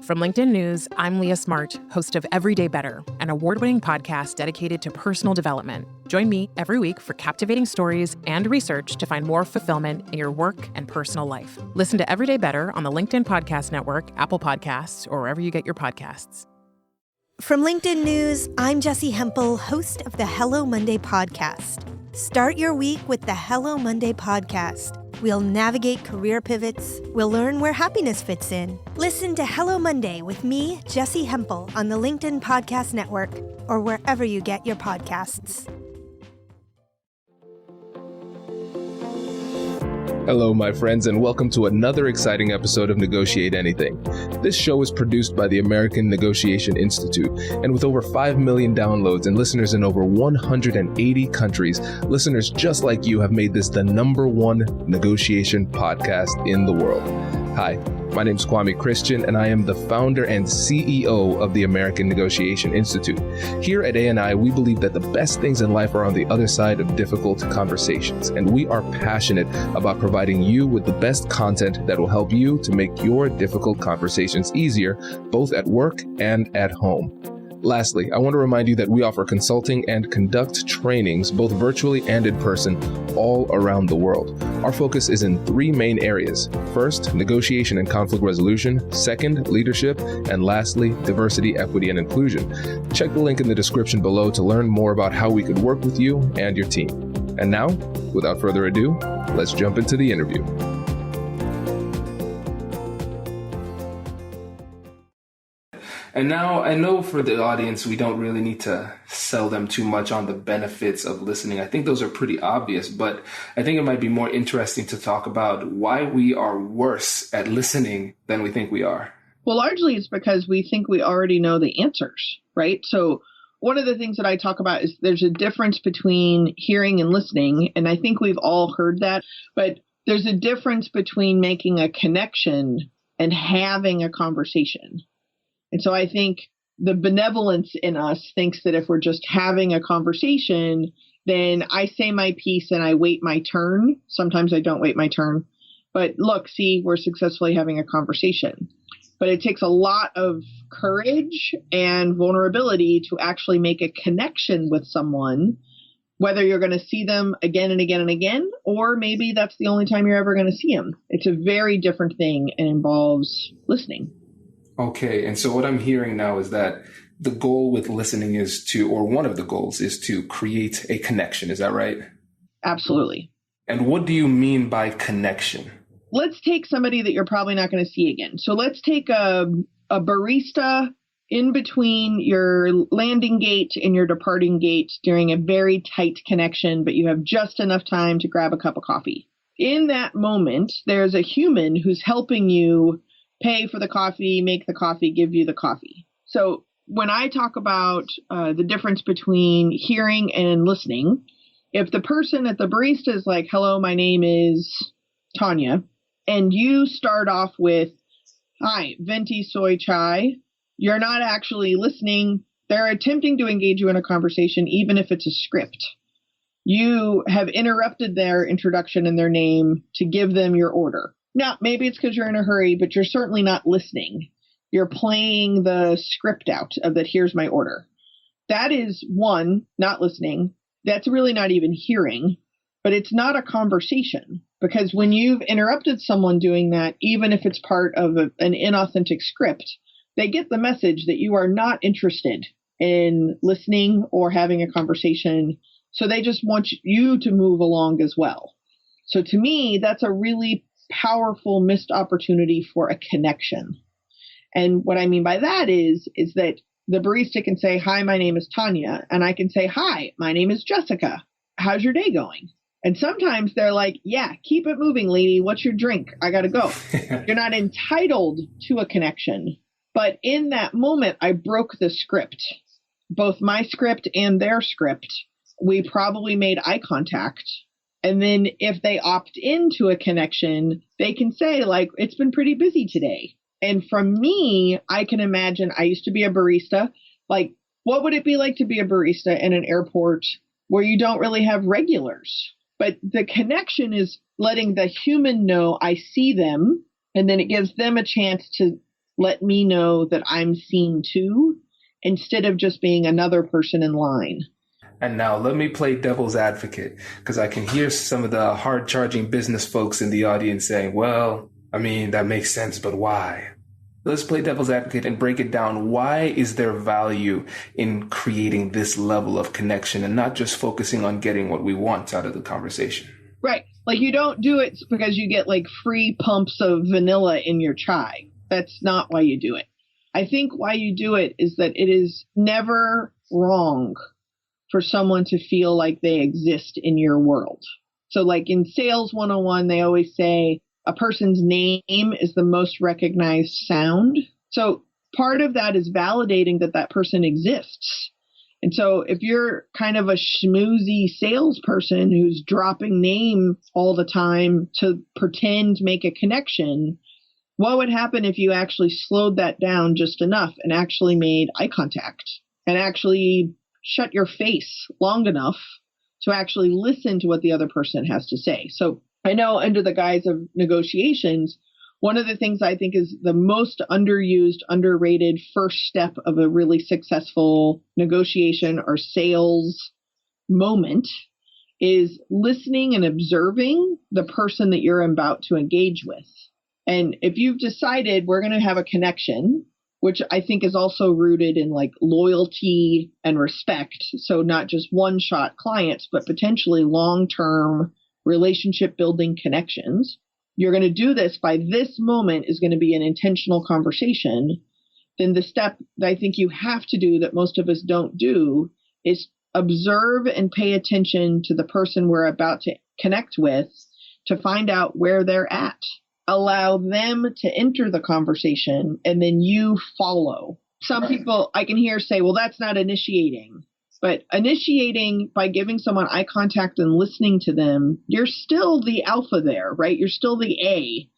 From LinkedIn News, I'm Leah Smart, host of Everyday Better, an award-winning podcast dedicated to personal development. Join me every week for captivating stories and research to find more fulfillment in your work and personal life. Listen to Everyday Better on the LinkedIn Podcast Network, Apple Podcasts, or wherever you get your podcasts. From LinkedIn News, I'm Jessie Hempel, host of the Hello Monday podcast. Start your week with the Hello Monday podcast. We'll navigate career pivots. We'll learn where happiness fits in. Listen to Hello Monday with me, Jessie Hempel, on the LinkedIn Podcast Network or wherever you get your podcasts. Hello, my friends, and welcome to another exciting episode of Negotiate Anything. This show is produced by the American Negotiation Institute, and with over 5 million downloads and listeners in over 180 countries, listeners just like you have made this the #1 negotiation podcast in the world. Hi, my name is Kwame Christian, and I am the founder and CEO of the American Negotiation Institute. Here at ANI, we believe that the best things in life are on the other side of difficult conversations, and we are passionate about providing you with the best content that will help you to make your difficult conversations easier, both at work and at home. Lastly, I want to remind you that we offer consulting and conduct trainings, both virtually and in person, all around the world. Our focus is in 3 main areas. First, negotiation and conflict resolution. Second, leadership. And lastly, diversity, equity, and inclusion. Check the link in the description below to learn more about how we could work with you and your team. And now, without further ado, let's jump into the interview. And now, I know for the audience, we don't really need to sell them too much on the benefits of listening. I think those are pretty obvious, but I think it might be more interesting to talk about why we are worse at listening than we think we are. Well, largely it's because we think we already know the answers, right? So one of the things that I talk about is there's a difference between hearing and listening, and I think we've all heard that, but there's a difference between making a connection and having a conversation. And so I think the benevolence in us thinks that if we're just having a conversation, then I say my piece and I wait my turn. Sometimes I don't wait my turn. But look, see, we're successfully having a conversation. But it takes a lot of courage and vulnerability to actually make a connection with someone, whether you're going to see them again and again and again, or maybe that's the only time you're ever going to see them. It's a very different thing and involves listening. Okay, and so what I'm hearing now is that the goal with listening is to, or one of the goals is to create a connection. Is that right? Absolutely. And what do you mean by connection? Let's take somebody that you're probably not going to see again. So let's take a barista in between your landing gate and your departing gate during a very tight connection, but you have just enough time to grab a cup of coffee. In that moment, there's a human who's helping you pay for the coffee, make the coffee, give you the coffee. So when I talk about the difference between hearing and listening, if the person at the barista is like, hello, my name is Tanya, and you start off with, hi, venti soy chai, you're not actually listening. They're attempting to engage you in a conversation, even if it's a script. You have interrupted their introduction and their name to give them your order. Now, maybe it's because you're in a hurry, but you're certainly not listening. You're playing the script out of that, here's my order. That is, one, not listening. That's really not even hearing, but it's not a conversation. Because when you've interrupted someone doing that, even if it's part of an inauthentic script, they get the message that you are not interested in listening or having a conversation. So they just want you to move along as well. So to me, that's a really powerful missed opportunity for a connection. And what I mean by that is that the barista can say, hi, my name is Tanya. And I can say, hi, my name is Jessica. How's your day going? And sometimes they're like, yeah, keep it moving, lady. What's your drink? I got to go. You're not entitled to a connection. But in that moment, I broke the script, both my script and their script. We probably made eye contact. And then if they opt into a connection, they can say, like, it's been pretty busy today. And from me, I can imagine I used to be a barista. Like, what would it be like to be a barista in an airport where you don't really have regulars? But the connection is letting the human know I see them, and then it gives them a chance to let me know that I'm seen too, instead of just being another person in line. And now let me play devil's advocate, because I can hear some of the hard-charging business folks in the audience saying, well, I mean, that makes sense, but why? Let's play devil's advocate and break it down. Why is there value in creating this level of connection and not just focusing on getting what we want out of the conversation? Right. Like, you don't do it because you get like free pumps of vanilla in your chai. That's not why you do it. I think why you do it is that it is never wrong for someone to feel like they exist in your world. So like in Sales 101, they always say a person's name is the most recognized sound. So part of that is validating that that person exists. And so if you're kind of a schmoozy salesperson who's dropping names all the time to pretend make a connection, what would happen if you actually slowed that down just enough and actually made eye contact and actually shut your face long enough to actually listen to what the other person has to say? So I know under the guise of negotiations, one of the things I think is the most underused, underrated first step of a really successful negotiation or sales moment is listening and observing the person that you're about to engage with. And if you've decided we're going to have a connection, which I think is also rooted in like loyalty and respect, so not just one-shot clients, but potentially long-term relationship building connections, you're going to do this by this moment is going to be an intentional conversation, then the step that I think you have to do that most of us don't do is observe and pay attention to the person we're about to connect with to find out where they're at. Allow them to enter the conversation and then you follow. Some people I can hear say, well, that's not initiating. But initiating by giving someone eye contact and listening to them, you're still the alpha there, right? You're still the A.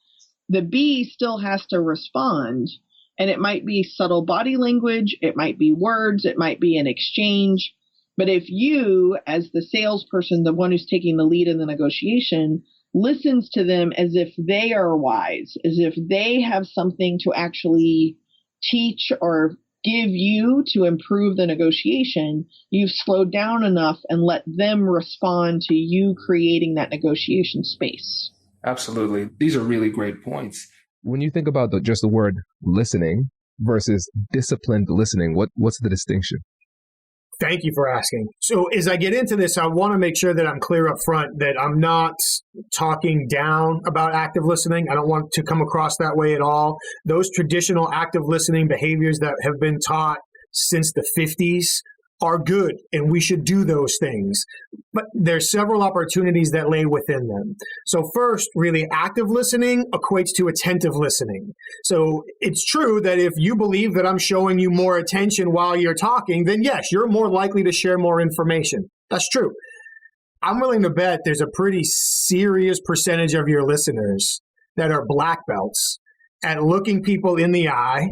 The B still has to respond. And it might be subtle body language. It might be words. It might be an exchange. But if you, as the salesperson, the one who's taking the lead in the negotiation, listens to them as if they are wise, as if they have something to actually teach or give you to improve the negotiation, you've slowed down enough and let them respond to you creating that negotiation space. Absolutely. These are really great points. When you think about just the word listening versus disciplined listening, what's the distinction? Thank you for asking. So as I get into this, I want to make sure that I'm clear up front that I'm not talking down about active listening. I don't want to come across that way at all. Those traditional active listening behaviors that have been taught since the 50s are good, and we should do those things. But there's several opportunities that lay within them. So first, really, active listening equates to attentive listening. So it's true that if you believe that I'm showing you more attention while you're talking, then yes, you're more likely to share more information. That's true. I'm willing to bet there's a pretty serious percentage of your listeners that are black belts at looking people in the eye,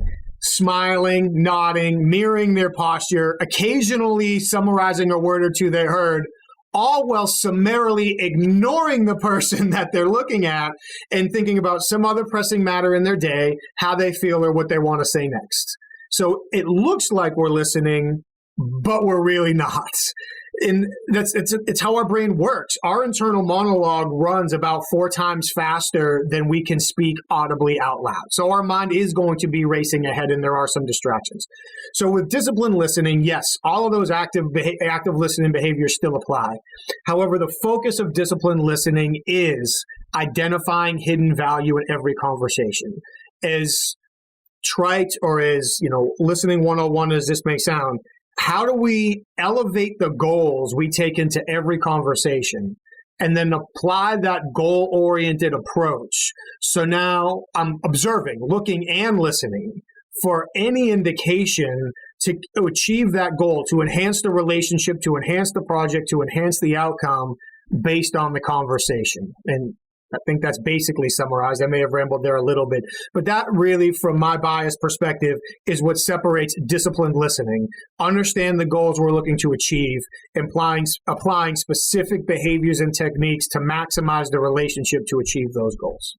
smiling, nodding, mirroring their posture, occasionally summarizing a word or two they heard, all while summarily ignoring the person that they're looking at and thinking about some other pressing matter in their day, how they feel or what they want to say next. So it looks like we're listening, but we're really not. And it's how our brain works. Our internal monologue runs about 4 times faster than we can speak audibly out loud. So our mind is going to be racing ahead, and there are some distractions. So with disciplined listening, yes, all of those active listening behaviors still apply. However, the focus of disciplined listening is identifying hidden value in every conversation. As trite or as, listening 101 as this may sound, how do we elevate the goals we take into every conversation and then apply that goal-oriented approach? So now I'm observing, looking, and listening for any indication to achieve that goal, to enhance the relationship, to enhance the project, to enhance the outcome based on the conversation. And I think that's basically summarized. I may have rambled there a little bit, but that really, from my biased perspective, is what separates disciplined listening. Understand the goals we're looking to achieve, applying specific behaviors and techniques to maximize the relationship to achieve those goals.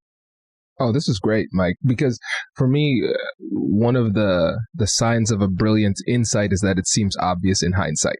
Oh, this is great, Mike, because for me, one of the signs of a brilliant insight is that it seems obvious in hindsight.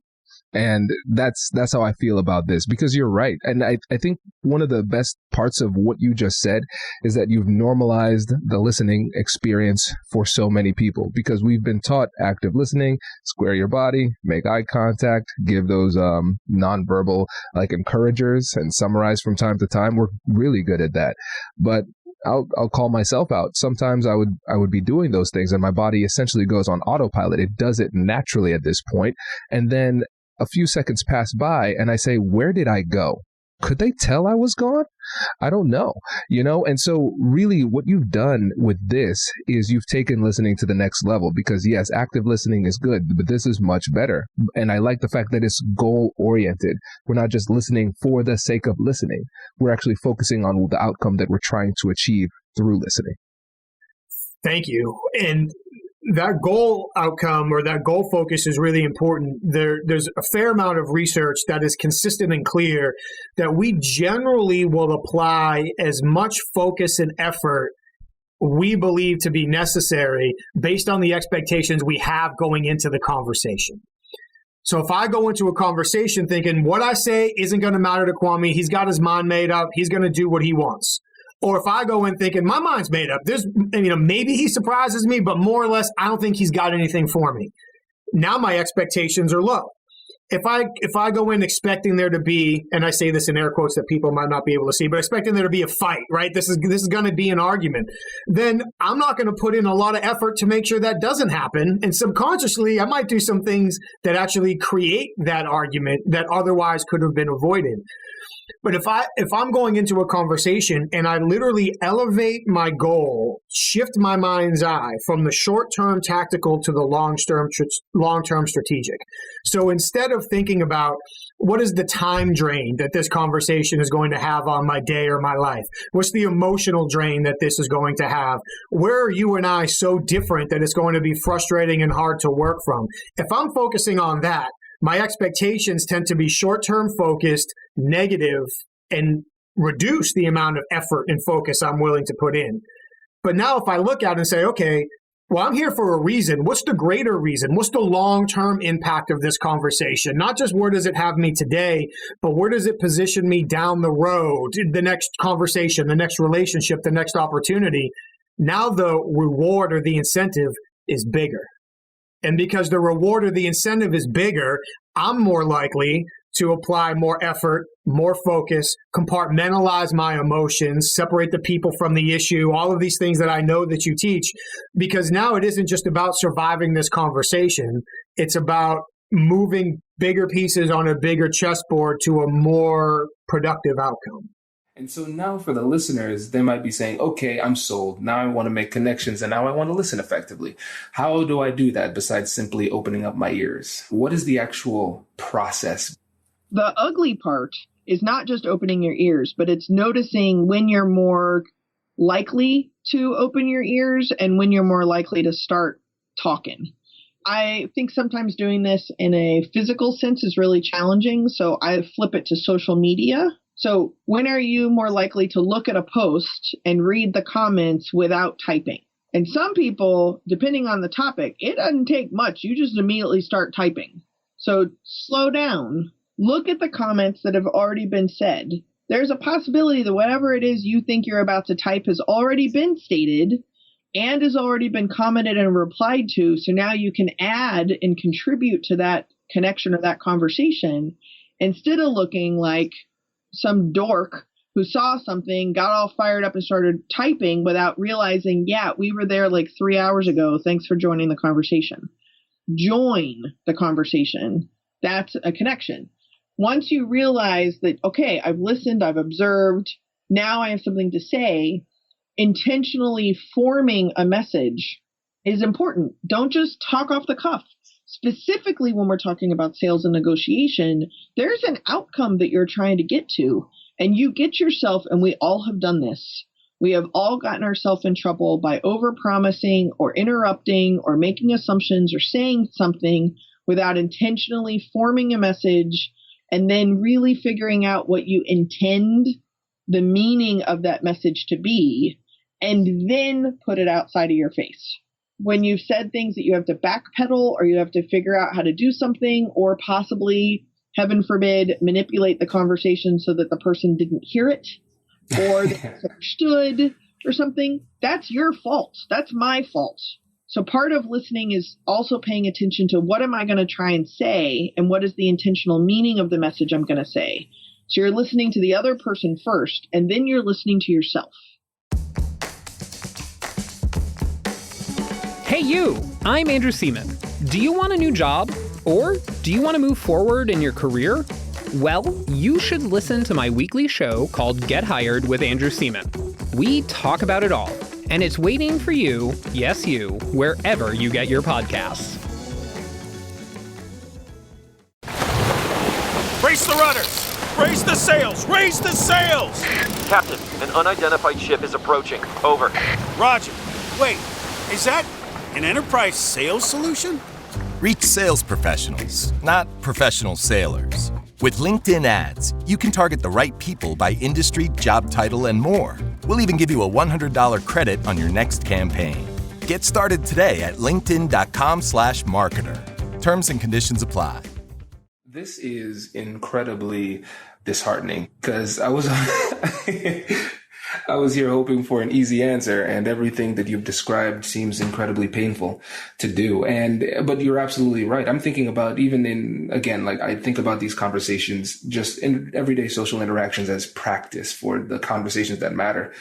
And that's how I feel about this, because you're right. And I think one of the best parts of what you just said is that you've normalized the listening experience for so many people, because we've been taught active listening, square your body, make eye contact, give those nonverbal like encouragers and summarize from time to time. We're really good at that. But I'll call myself out. Sometimes I would be doing those things and my body essentially goes on autopilot. It does it naturally at this point. And then a few seconds pass by and I say, where did I go? Could they tell I was gone? I don't know, And so really what you've done with this is you've taken listening to the next level, because yes, active listening is good, but this is much better. And I like the fact that it's goal oriented. We're not just listening for the sake of listening. We're actually focusing on the outcome that we're trying to achieve through listening. Thank you. And that goal outcome or that goal focus is really important. There's a fair amount of research that is consistent and clear that we generally will apply as much focus and effort we believe to be necessary based on the expectations we have going into the conversation. So if I go into a conversation thinking what I say isn't going to matter to Kwame, he's got his mind made up, he's going to do what he wants. Or if I go in thinking my mind's made up, maybe he surprises me, but more or less, I don't think he's got anything for me. Now my expectations are low. If I go in expecting there to be, and I say this in air quotes that people might not be able to see, but expecting there to be a fight, right? This is going to be an argument. Then I'm not going to put in a lot of effort to make sure that doesn't happen. And subconsciously, I might do some things that actually create that argument that otherwise could have been avoided. But if I'm going into a conversation and I literally elevate my goal, shift my mind's eye from the short-term tactical to the long-term strategic. So instead of thinking about what is the time drain that this conversation is going to have on my day or my life, what's the emotional drain that this is going to have, where are you and I so different that it's going to be frustrating and hard to work from? If I'm focusing on that, my expectations tend to be short-term focused, negative, and reduce the amount of effort and focus I'm willing to put in. But now if I look at it and say, okay, well, I'm here for a reason. What's the greater reason? What's the long-term impact of this conversation? Not just where does it have me today, but where does it position me down the road, the next conversation, the next relationship, the next opportunity? Now the reward or the incentive is bigger. And because the reward or the incentive is bigger, I'm more likely to apply more effort, more focus, compartmentalize my emotions, separate the people from the issue, all of these things that I know that you teach. Because now it isn't just about surviving this conversation. It's about moving bigger pieces on a bigger chessboard to a more productive outcome. And so now for the listeners, they might be saying, okay, I'm sold. Now I want to make connections and now I want to listen effectively. How do I do that besides simply opening up my ears? What is the actual process? The ugly part is not just opening your ears, but it's noticing when you're more likely to open your ears and when you're more likely to start talking. I think sometimes doing this in a physical sense is really challenging, so I flip it to social media. So when are you more likely to look at a post and read the comments without typing? And some people, depending on the topic, it doesn't take much. You just immediately start typing. So slow down. Look at the comments that have already been said. There's a possibility that whatever it is you think you're about to type has already been stated and has already been commented and replied to. So now you can add and contribute to that connection or that conversation instead of looking like some dork who saw something, got all fired up and started typing without realizing, yeah, we were there like 3 hours ago. Thanks for joining the conversation. Join the conversation. That's a connection. Once you realize that, okay, I've listened, I've observed, now I have something to say, intentionally forming a message is important. Don't just talk off the cuff. Specifically, when we're talking about sales and negotiation, there's an outcome that you're trying to get to, and you get yourself, and we all have done this. We have all gotten ourselves in trouble by overpromising or interrupting or making assumptions or saying something without intentionally forming a message and then really figuring out what you intend the meaning of that message to be. and then put it outside of your face. When you've said things that you have to backpedal or you have to figure out how to do something or possibly, heaven forbid, manipulate the conversation so that the person didn't hear it or they misunderstood or something, that's your fault. That's my fault. So part of listening is also paying attention to what am I going to try and say and what is the intentional meaning of the message I'm going to say. So you're listening to the other person first, and then you're listening to yourself. Hey you, I'm Andrew Seaman. Do you want a new job? Or do you want to move forward in your career? Well, you should listen to my weekly show called Get Hired with Andrew Seaman. We talk about it all, and it's waiting for you, yes you, wherever you get your podcasts. Brace the rudders! Raise the sails! Raise the sails! Captain, an unidentified ship is approaching. Over. Roger. Wait, is that an enterprise sales solution? Reach sales professionals, not professional sailors. With LinkedIn ads, you can target the right people by industry, job title, and more. We'll even give you a $100 credit on your next campaign. Get started today at linkedin.com/marketer. Terms and conditions apply. This is incredibly disheartening because I was I was here hoping for an easy answer, and everything that you've described seems incredibly painful to do. But you're absolutely right. I'm thinking about I think about these conversations just in everyday social interactions as practice for the conversations that matter.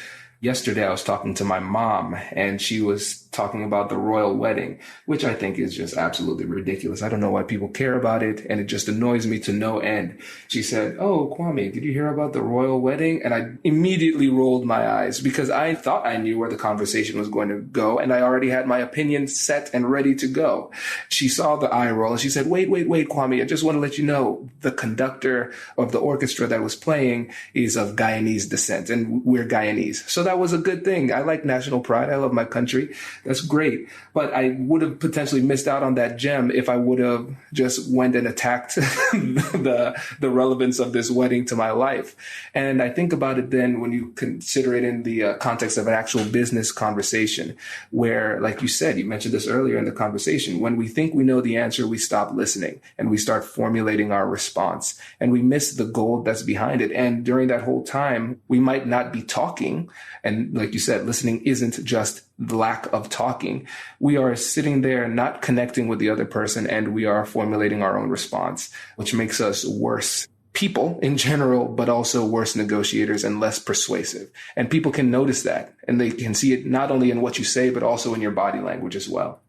Yesterday, I was talking to my mom, and she was talking about the royal wedding, which I think is just absolutely ridiculous. I don't know why people care about it, and it just annoys me to no end. She said, "Oh, Kwame, did you hear about the royal wedding?" And I immediately rolled my eyes because I thought I knew where the conversation was going to go, and I already had my opinion set and ready to go. She saw the eye roll, and she said, wait, Kwame, I just want to let you know the conductor of the orchestra that was playing is of Guyanese descent, and we're Guyanese. So that was a good thing. I like national pride. I love my country. That's great. But I would have potentially missed out on that gem if I would have just went and attacked the relevance of this wedding to my life. And I think about it then when you consider it in the context of an actual business conversation where, like you said, you mentioned this earlier in the conversation, when we think we know the answer, we stop listening and we start formulating our response and we miss the gold that's behind it. And during that whole time, we might not be talking. And like you said, listening isn't just the lack of talking. We are sitting there not connecting with the other person, and we are formulating our own response, which makes us worse people in general, but also worse negotiators and less persuasive. And people can notice that, and they can see it not only in what you say, but also in your body language as well.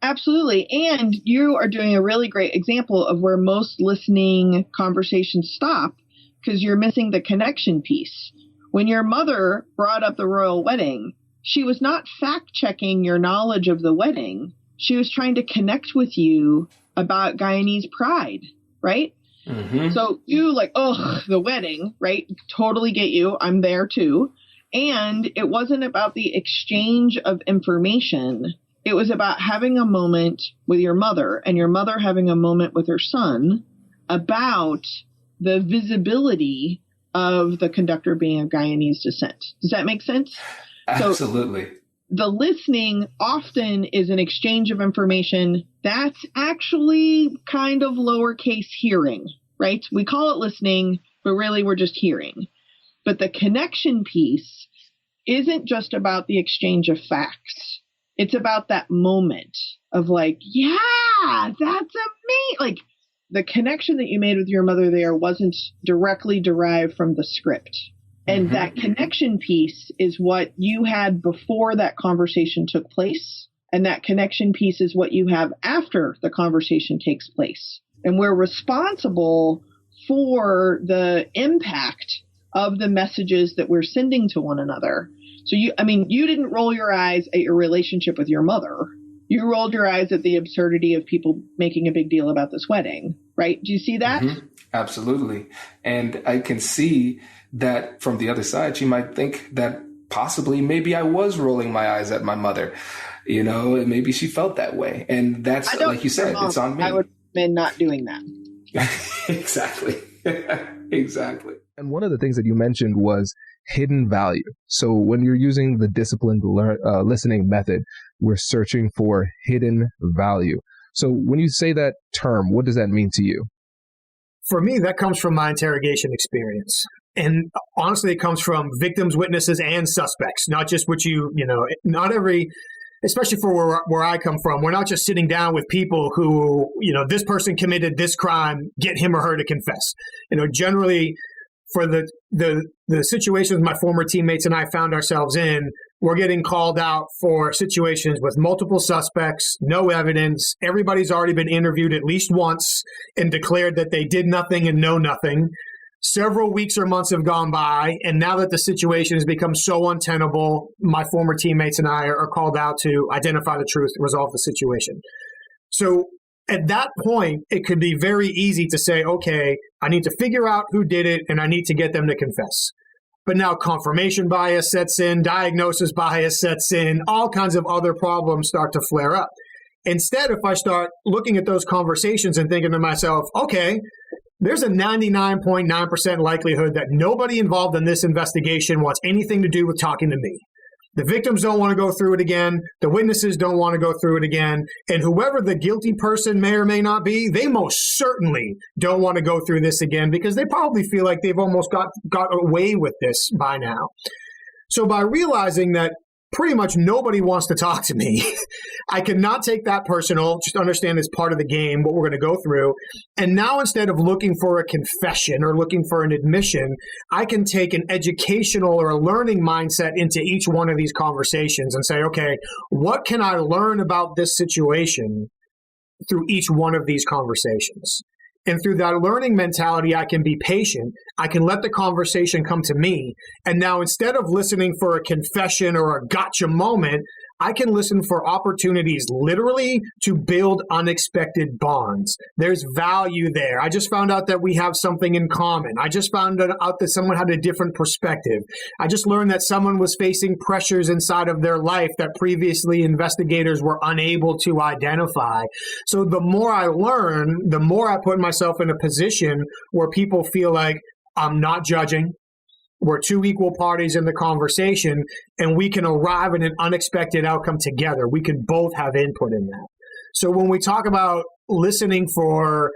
Absolutely. And you are doing a really great example of where most listening conversations stop because you're missing the connection piece. When your mother brought up the royal wedding, she was not fact-checking your knowledge of the wedding. She was trying to connect with you about Guyanese pride, right? Mm-hmm. So you the wedding, right? Totally get you. I'm there too. And it wasn't about the exchange of information. It was about having a moment with your mother and your mother having a moment with her son about the visibility of the conductor being of Guyanese descent. Does that make sense? Absolutely. So the listening often is an exchange of information. That's actually kind of lowercase hearing, right? We call it listening, but really we're just hearing. But the connection piece isn't just about the exchange of facts. It's about that moment of yeah, that's amazing. The connection that you made with your mother there wasn't directly derived from the script. And that connection piece is what you had before that conversation took place. And that connection piece is what you have after the conversation takes place. And we're responsible for the impact of the messages that we're sending to one another. So you didn't roll your eyes at your relationship with your mother. You rolled your eyes at the absurdity of people making a big deal about this wedding, right? Do you see that? Mm-hmm. Absolutely. And I can see that from the other side, she might think that possibly maybe I was rolling my eyes at my mother, maybe she felt that way. And that's, like you said, it's on me. I would recommend not doing that. Exactly. Exactly. And one of the things that you mentioned was hidden value. So when you're using the disciplined listening method, we're searching for hidden value. So when you say that term, what does that mean to you? For me, that comes from my interrogation experience. And honestly, it comes from victims, witnesses, and suspects, not just what not every, especially for where I come from, we're not just sitting down with people who, this person committed this crime, get him or her to confess. Generally, for the situations my former teammates and I found ourselves in, we're getting called out for situations with multiple suspects, no evidence. Everybody's already been interviewed at least once and declared that they did nothing and know nothing. Several weeks or months have gone by, and now that the situation has become so untenable, my former teammates and I are called out to identify the truth, resolve the situation. So at that point, it could be very easy to say, okay, I need to figure out who did it, and I need to get them to confess. But now confirmation bias sets in, diagnosis bias sets in, all kinds of other problems start to flare up. Instead, if I start looking at those conversations and thinking to myself, okay, there's a 99.9% likelihood that nobody involved in this investigation wants anything to do with talking to me. The victims don't want to go through it again. The witnesses don't want to go through it again. And whoever the guilty person may or may not be, they most certainly don't want to go through this again because they probably feel like they've almost got away with this by now. So by realizing that pretty much nobody wants to talk to me, I cannot take that personal, just understand it's part of the game, what we're going to go through. And now instead of looking for a confession or looking for an admission, I can take an educational or a learning mindset into each one of these conversations and say, okay, what can I learn about this situation through each one of these conversations? And through that learning mentality, I can be patient. I can let the conversation come to me. And now instead of listening for a confession or a gotcha moment, I can listen for opportunities literally to build unexpected bonds. There's value there. I just found out that we have something in common. I just found out that someone had a different perspective. I just learned that someone was facing pressures inside of their life that previously investigators were unable to identify. So the more I learn, the more I put myself in a position where people feel like I'm not judging. We're two equal parties in the conversation, and we can arrive at an unexpected outcome together. We can both have input in that. So when we talk about listening for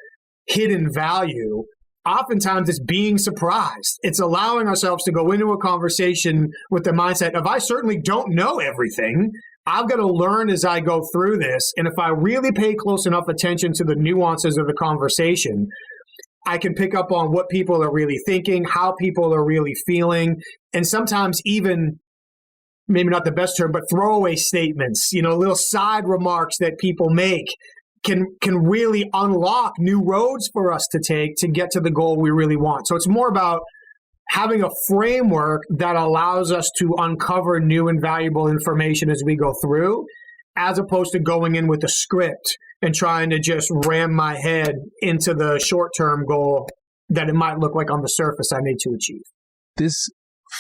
hidden value, oftentimes it's being surprised. It's allowing ourselves to go into a conversation with the mindset of, I certainly don't know everything. I've got to learn as I go through this. And if I really pay close enough attention to the nuances of the conversation, I can pick up on what people are really thinking, how people are really feeling, and sometimes even, maybe not the best term, but throwaway statements, little side remarks that people make can really unlock new roads for us to take to get to the goal we really want. So it's more about having a framework that allows us to uncover new and valuable information as we go through, as opposed to going in with a script and trying to just ram my head into the short-term goal that it might look like on the surface I need to achieve. This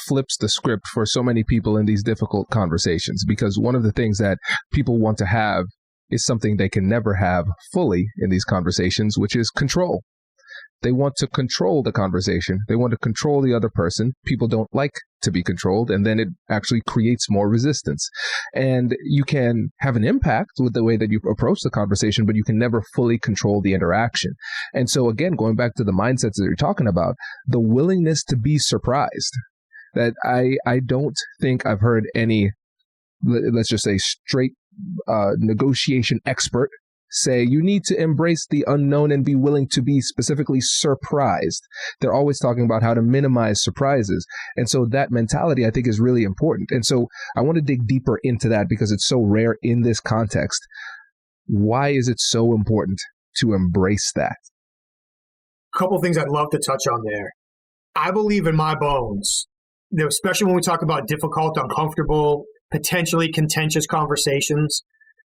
flips the script for so many people in these difficult conversations, because one of the things that people want to have is something they can never have fully in these conversations, which is control. They want to control the conversation. They want to control the other person. People don't like to be controlled, and then it actually creates more resistance. And you can have an impact with the way that you approach the conversation, but you can never fully control the interaction. And so again, going back to the mindsets that you're talking about, the willingness to be surprised, that I don't think I've heard any, let's just say, straight negotiation expert say you need to embrace the unknown and be willing to be specifically surprised. They're always talking about how to minimize surprises. And so that mentality, I think, is really important. And so I want to dig deeper into that because it's so rare in this context. Why is it so important to embrace that? A couple of things I'd love to touch on there. I believe in my bones, especially when we talk about difficult, uncomfortable, potentially contentious conversations,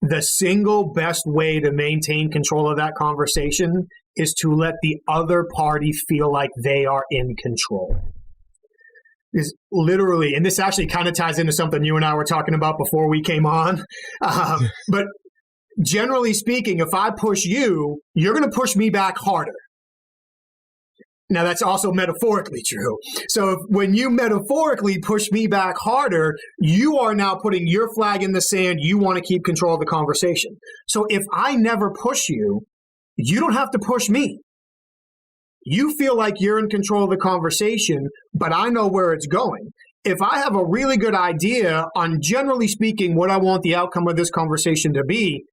the single best way to maintain control of that conversation is to let the other party feel like they are in control. Is literally, and this actually kind of ties into something you and I were talking about before we came on. But generally speaking, if I push you, you're going to push me back harder. Now, that's also metaphorically true. So when you metaphorically push me back harder, you are now putting your flag in the sand. You want to keep control of the conversation. So if I never push you, you don't have to push me. You feel like you're in control of the conversation, but I know where it's going. If I have a really good idea on, generally speaking, what I want the outcome of this conversation to be,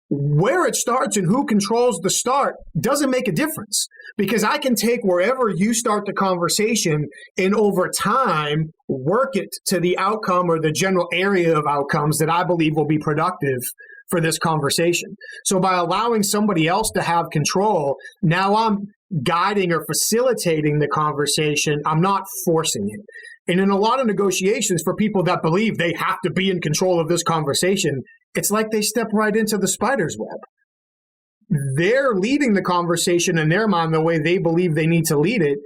where it starts and who controls the start doesn't make a difference, because I can take wherever you start the conversation and over time work it to the outcome or the general area of outcomes that I believe will be productive for this conversation. So by allowing somebody else to have control, now I'm guiding or facilitating the conversation. I'm not forcing it. And in a lot of negotiations, for people that believe they have to be in control of this conversation, it's like they step right into the spider's web. They're leading the conversation in their mind the way they believe they need to lead it,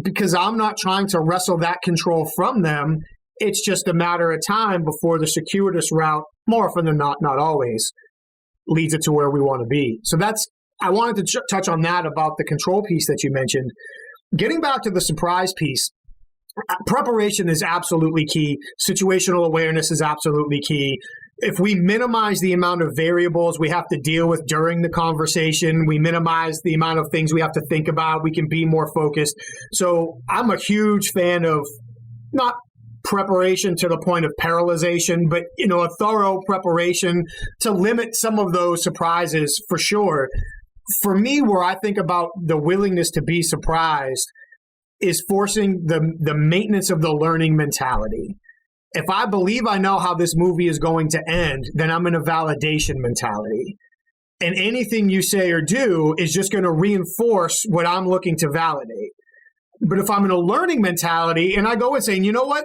because I'm not trying to wrestle that control from them. It's just a matter of time before the circuitous route, more often than not always, leads it to where we want to be. So I wanted to touch on that about the control piece that you mentioned. Getting back to the surprise piece, preparation is absolutely key. Situational awareness is absolutely key. If we minimize the amount of variables we have to deal with during the conversation, we minimize the amount of things we have to think about, we can be more focused. So I'm a huge fan of not preparation to the point of paralyzation, but a thorough preparation to limit some of those surprises for sure. For me, where I think about the willingness to be surprised is forcing the maintenance of the learning mentality. If I believe I know how this movie is going to end, then I'm in a validation mentality. And anything you say or do is just going to reinforce what I'm looking to validate. But if I'm in a learning mentality and I go in saying, you know what,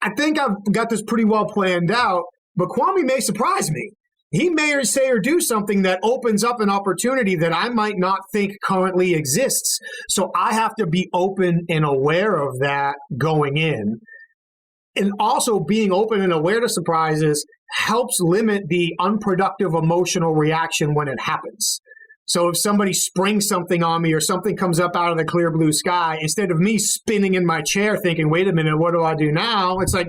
I think I've got this pretty well planned out, but Kwame may surprise me. He may say or do something that opens up an opportunity that I might not think currently exists. So I have to be open and aware of that going in. And also being open and aware to surprises helps limit the unproductive emotional reaction when it happens. So if somebody springs something on me or something comes up out of the clear blue sky, instead of me spinning in my chair thinking, wait a minute, what do I do now? It's like,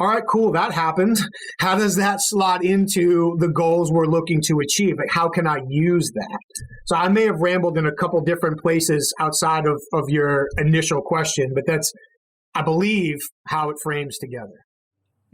all right, cool, that happened. How does that slot into the goals we're looking to achieve? Like, how can I use that? So I may have rambled in a couple different places outside of your initial question, but that's, I believe, how it frames together.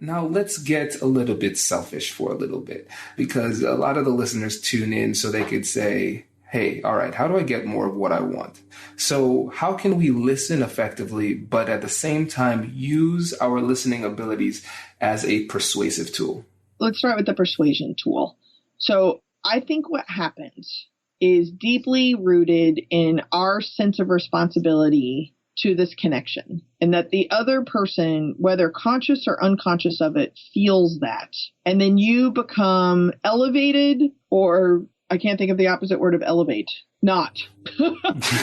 Now let's get a little bit selfish for a little bit, because a lot of the listeners tune in so they could say, hey, all right, how do I get more of what I want? So how can we listen effectively, but at the same time use our listening abilities as a persuasive tool? Let's start with the persuasion tool. So I think what happens is deeply rooted in our sense of responsibility to this connection, and that the other person, whether conscious or unconscious of it, feels that. And then you become elevated, or I can't think of the opposite word of elevate, not. You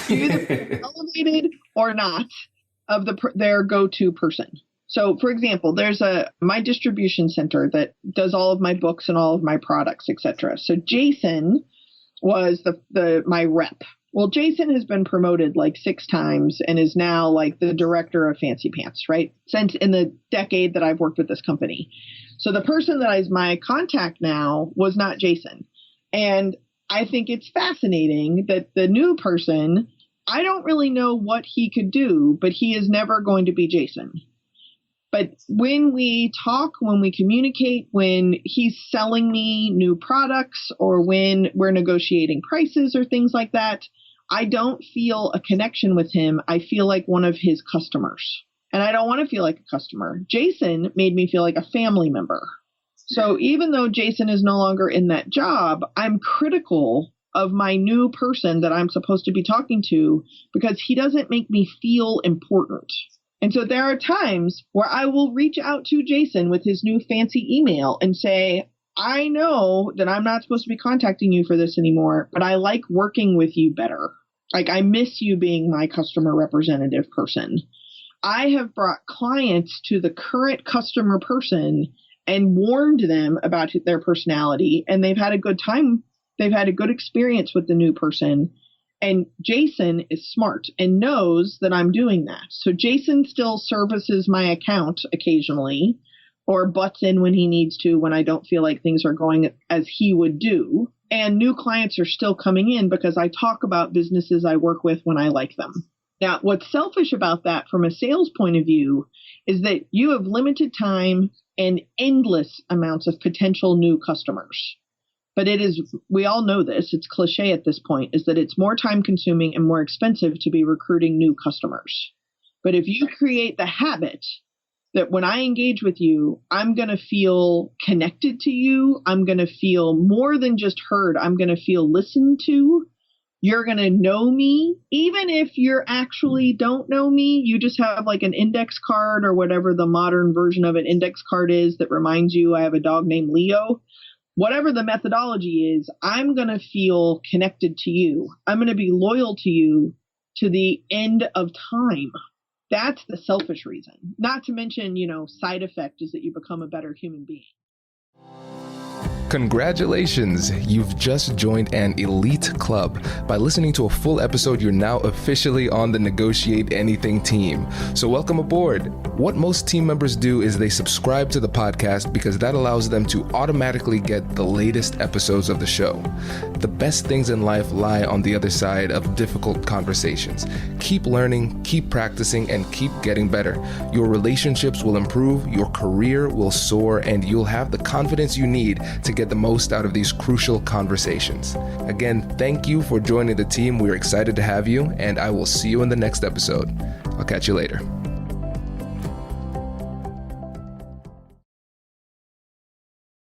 either elevated or not of their go-to person. So for example, there's my distribution center that does all of my books and all of my products, etc. So Jason was my rep. Well, Jason has been promoted like 6 times and is now like the director of Fancy Pants, right? Since in the decade that I've worked with this company. So the person that is my contact now was not Jason. And I think it's fascinating that the new person, I don't really know what he could do, but he is never going to be Jason. But when we talk, when we communicate, when he's selling me new products or when we're negotiating prices or things like that, I don't feel a connection with him. I feel like one of his customers. And I don't want to feel like a customer. Jason made me feel like a family member. So even though Jason is no longer in that job, I'm critical of my new person that I'm supposed to be talking to because he doesn't make me feel important. And so there are times where I will reach out to Jason with his new fancy email and say, I know that I'm not supposed to be contacting you for this anymore, but I like working with you better. Like, I miss you being my customer representative person. I have brought clients to the current customer person and warned them about their personality, and they've had a good time. They've had a good experience with the new person. And Jason is smart and knows that I'm doing that. So Jason still services my account occasionally or butts in when he needs to when I don't feel like things are going as he would do. And new clients are still coming in because I talk about businesses I work with when I like them. Now, what's selfish about that from a sales point of view is that you have limited time and endless amounts of potential new customers. But it is, we all know this, it's cliche at this point, is that it's more time consuming and more expensive to be recruiting new customers. But if you create the habit that when I engage with you, I'm going to feel connected to you, I'm going to feel more than just heard, I'm going to feel listened to, you're going to know me, even if you actually don't know me, you just have like an index card or whatever the modern version of an index card is that reminds you I have a dog named Leo. Whatever the methodology is, I'm going to feel connected to you. I'm going to be loyal to you to the end of time. That's the selfish reason. Not to mention, side effect is that you become a better human being. Congratulations! You've just joined an elite club. By listening to a full episode, you're now officially on the Negotiate Anything team. So welcome aboard. What most team members do is they subscribe to the podcast because that allows them to automatically get the latest episodes of the show. The best things in life lie on the other side of difficult conversations. Keep learning, keep practicing, and keep getting better. Your relationships will improve, your career will soar, and you'll have the confidence you need to get the most out of these crucial conversations. Again, thank you for joining the team. We're excited to have you, and I will see you in the next episode. I'll catch you later.